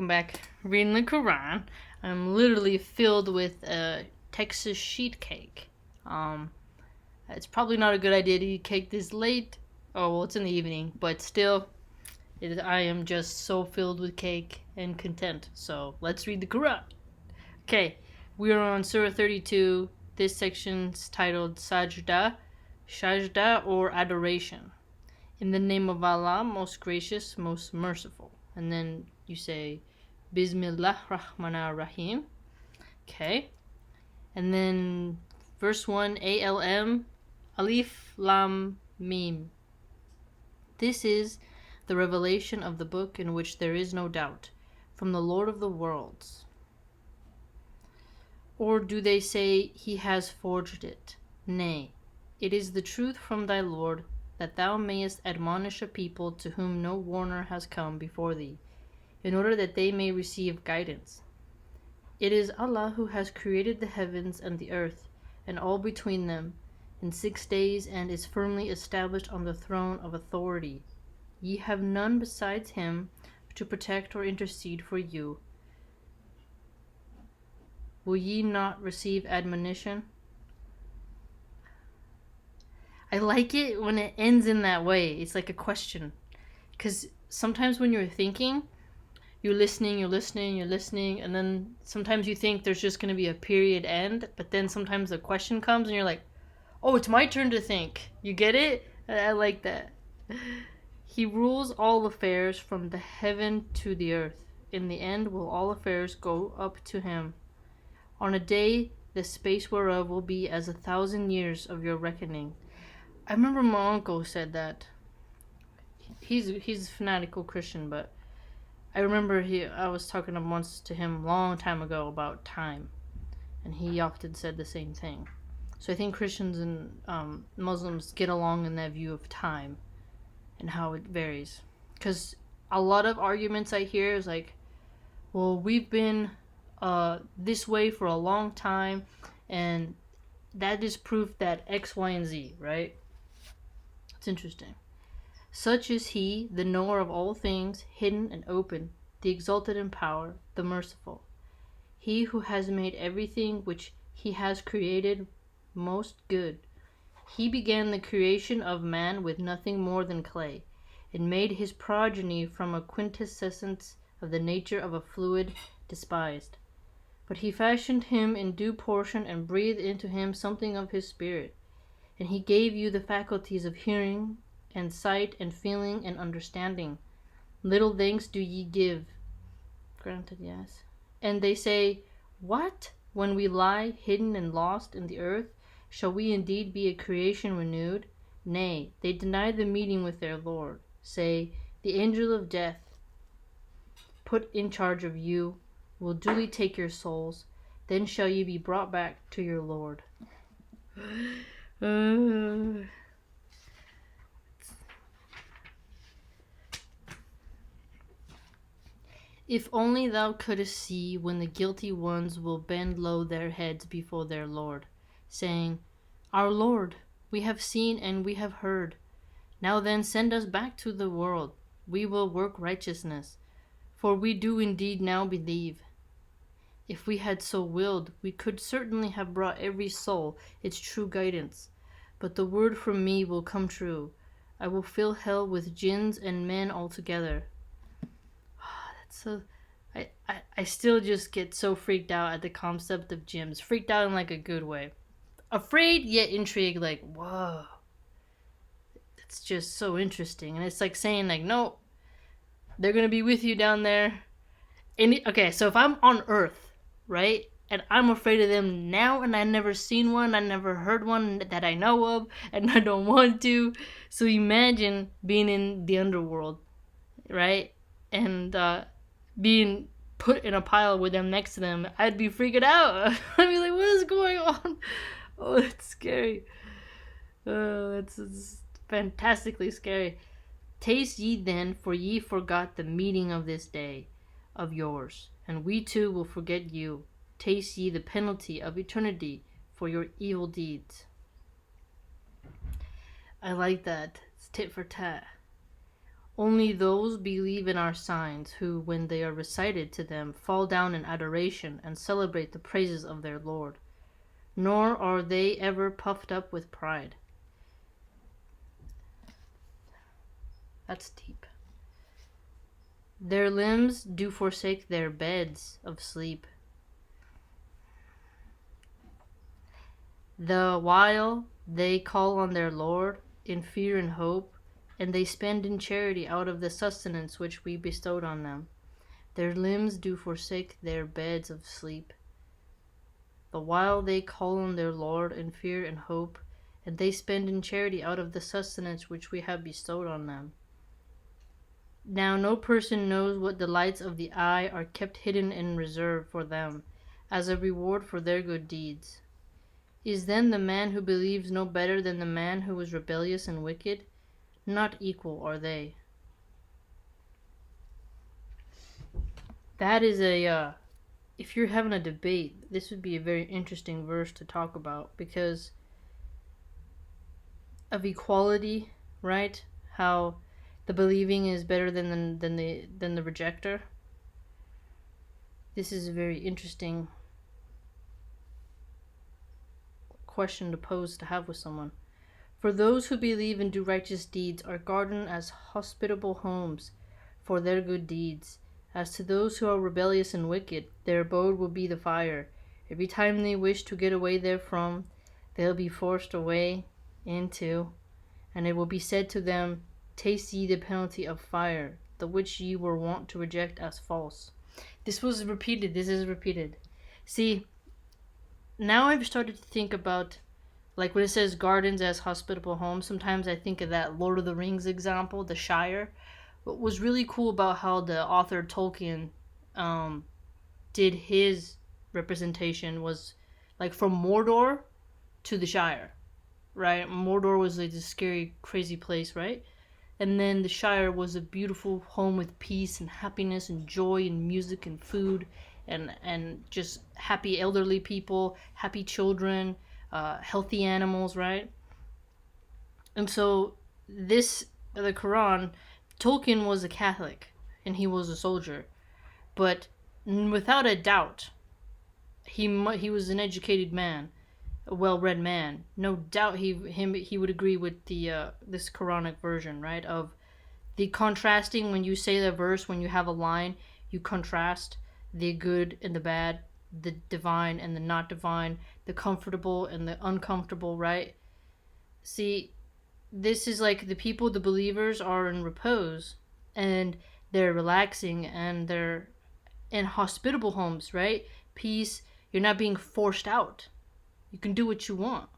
welcome back. Reading the Quran. I'm literally filled with Texas sheet cake. It's probably not a good idea to eat cake this late. Oh, well, it's in the evening, but still, I am just so filled with cake and content. So let's read the Quran. Okay, we are on Surah 32. This section's titled Sajda, or Adoration. In the name of Allah, most gracious, most merciful. And then you say, Bismillah Rahmanir Rahim. Okay. And then verse 1, ALM, Alif Lam Mim. This is the revelation of the book in which there is no doubt, from the Lord of the worlds. Or do they say he has forged it? Nay, it is the truth from thy Lord, that thou mayest admonish a people to whom no warner has come before thee, in order that they may receive guidance. It is Allah who has created the heavens and the earth, and all between them, in 6 days, and is firmly established on the throne of authority. Ye have none besides him to protect or intercede for you. Will ye not receive admonition? I like it when it ends in that way. It's like a question. Because sometimes when you're thinking, you're listening, and then sometimes you think there's just going to be a period end, but then sometimes the question comes and you're like, oh, it's my turn to think. You get it? I like that. He rules all affairs from the heaven to the earth. In the end will all affairs go up to him. On a day, the space whereof will be as 1,000 years of your reckoning. I remember my uncle said that. He's a fanatical Christian, but I remember I was talking once to him a long time ago about time, and he often said the same thing. So I think Christians and Muslims get along in that view of time and how it varies. Because a lot of arguments I hear is like, well, we've been this way for a long time, and that is proof that X, Y, and Z, right? It's interesting. Such is he, the knower of all things, hidden and open, the exalted in power, the merciful. He who has made everything which he has created most good. He began the creation of man with nothing more than clay, and made his progeny from a quintessence of the nature of a fluid despised. But he fashioned him in due portion and breathed into him something of his spirit. And he gave you the faculties of hearing and sight and feeling and understanding. Little thanks do ye give. Granted, yes. And they say, what? When we lie hidden and lost in the earth, shall we indeed be a creation renewed? Nay, they deny the meeting with their Lord. Say, the angel of death, put in charge of you, will duly take your souls. Then shall you be brought back to your Lord. If only thou couldst see when the guilty ones will bend low their heads before their Lord, saying, Our Lord, we have seen and we have heard. Now then send us back to the world. We will work righteousness, for we do indeed now believe. If we had so willed, we could certainly have brought every soul its true guidance. But the word from me will come true. I will fill hell with jinns and men altogether. So I still just get so freaked out at the concept of gyms. Freaked out in like a good way. Afraid yet intrigued, like, whoa. It's just so interesting. And it's like saying, like, no, they're going to be with you down there. Okay, so if I'm on Earth, right, and I'm afraid of them now, and I never seen one, I never heard one that I know of, and I don't want to. So imagine being in the underworld, right, and being put in a pile with them next to them. I'd be freaking out. I'd be like, what is going on? Oh, it's scary. Oh, it's fantastically scary. Taste ye then, for ye forgot the meeting of this day of yours, and we too will forget you. Taste ye the penalty of eternity for your evil deeds. I like that. It's tit for tat. Only those believe in our signs who, when they are recited to them, fall down in adoration and celebrate the praises of their Lord. Nor are they ever puffed up with pride. That's deep. Their limbs do forsake their beds of sleep, the while they call on their Lord in fear and hope, and they spend in charity out of the sustenance which we bestowed on them. Their limbs do forsake their beds of sleep, the while they call on their Lord in fear and hope, and they spend in charity out of the sustenance which we have bestowed on them. Now no person knows what the lights of the eye are kept hidden in reserve for them, as a reward for their good deeds. Is then the man who believes no better than the man who is rebellious and wicked? Not equal are they. That is if you're having a debate, this would be a very interesting verse to talk about, because of equality, right? How the believing is better than the rejecter. This is a very interesting question to pose, to have with someone. For those who believe and do righteous deeds are guarded as hospitable homes for their good deeds. As to those who are rebellious and wicked, their abode will be the fire. Every time they wish to get away therefrom, they'll be forced away into, and it will be said to them, Taste ye the penalty of fire, the which ye were wont to reject as false. This is repeated. See, now I've started to think about, like when it says gardens as hospitable homes, sometimes I think of that Lord of the Rings example, the Shire. What was really cool about how the author Tolkien did his representation was like from Mordor to the Shire, right? Mordor was like this scary, crazy place, right? And then the Shire was a beautiful home with peace and happiness and joy and music and food and just happy elderly people, happy children, healthy animals, right? And so the Quran, Tolkien was a Catholic and he was a soldier, but without a doubt, he was an educated man, a well-read man. No doubt he would agree with the this Quranic version, right? Of the contrasting, when you say the verse, when you have a line, you contrast the good and the bad, the divine and the not divine, the comfortable and the uncomfortable, right? See, this is like the people, the believers are in repose and they're relaxing and they're in hospitable homes, right? Peace, you're not being forced out. You can do what you want.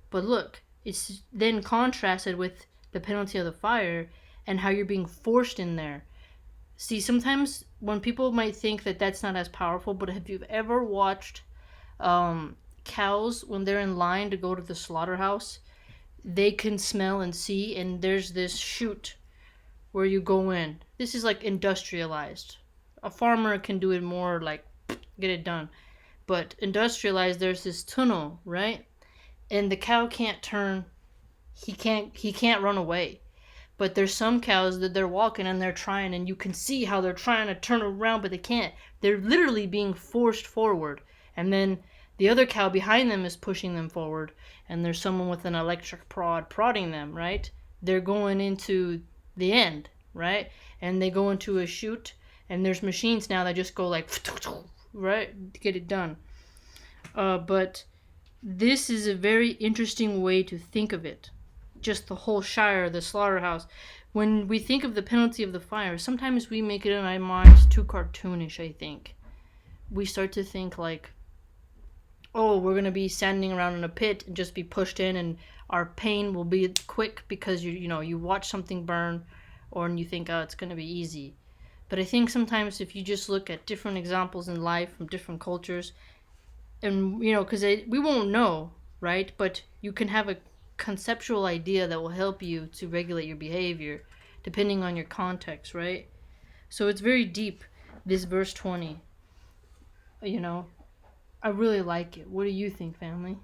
But look, it's then contrasted with the penalty of the fire and how you're being forced in there. See, sometimes when people might think that that's not as powerful, but have you ever watched cows when they're in line to go to the slaughterhouse? They can smell and see, and there's this chute where you go in. This is like industrialized. A farmer can do it more like get it done. But industrialized, there's this tunnel, right? And the cow can't turn. He can't run away. But there's some cows that they're walking and they're trying, and you can see how they're trying to turn around, but they can't. They're literally being forced forward. And then the other cow behind them is pushing them forward, and there's someone with an electric prod prodding them, right? They're going into the end, right? And they go into a chute, and there's machines now that just go like, right, to get it done. But this is a very interesting way to think of it. Just the whole Shire, the slaughterhouse. When we think of the penalty of the fire, sometimes we make it in our minds too cartoonish, I think. We start to think like, oh, we're going to be standing around in a pit and just be pushed in, and our pain will be quick because you watch something burn, or and you think, oh, it's going to be easy. But I think sometimes if you just look at different examples in life from different cultures, and because we won't know, right? But you can have a conceptual idea that will help you to regulate your behavior depending on your context, right? So it's very deep, this verse 20. I really like it. What do you think, family?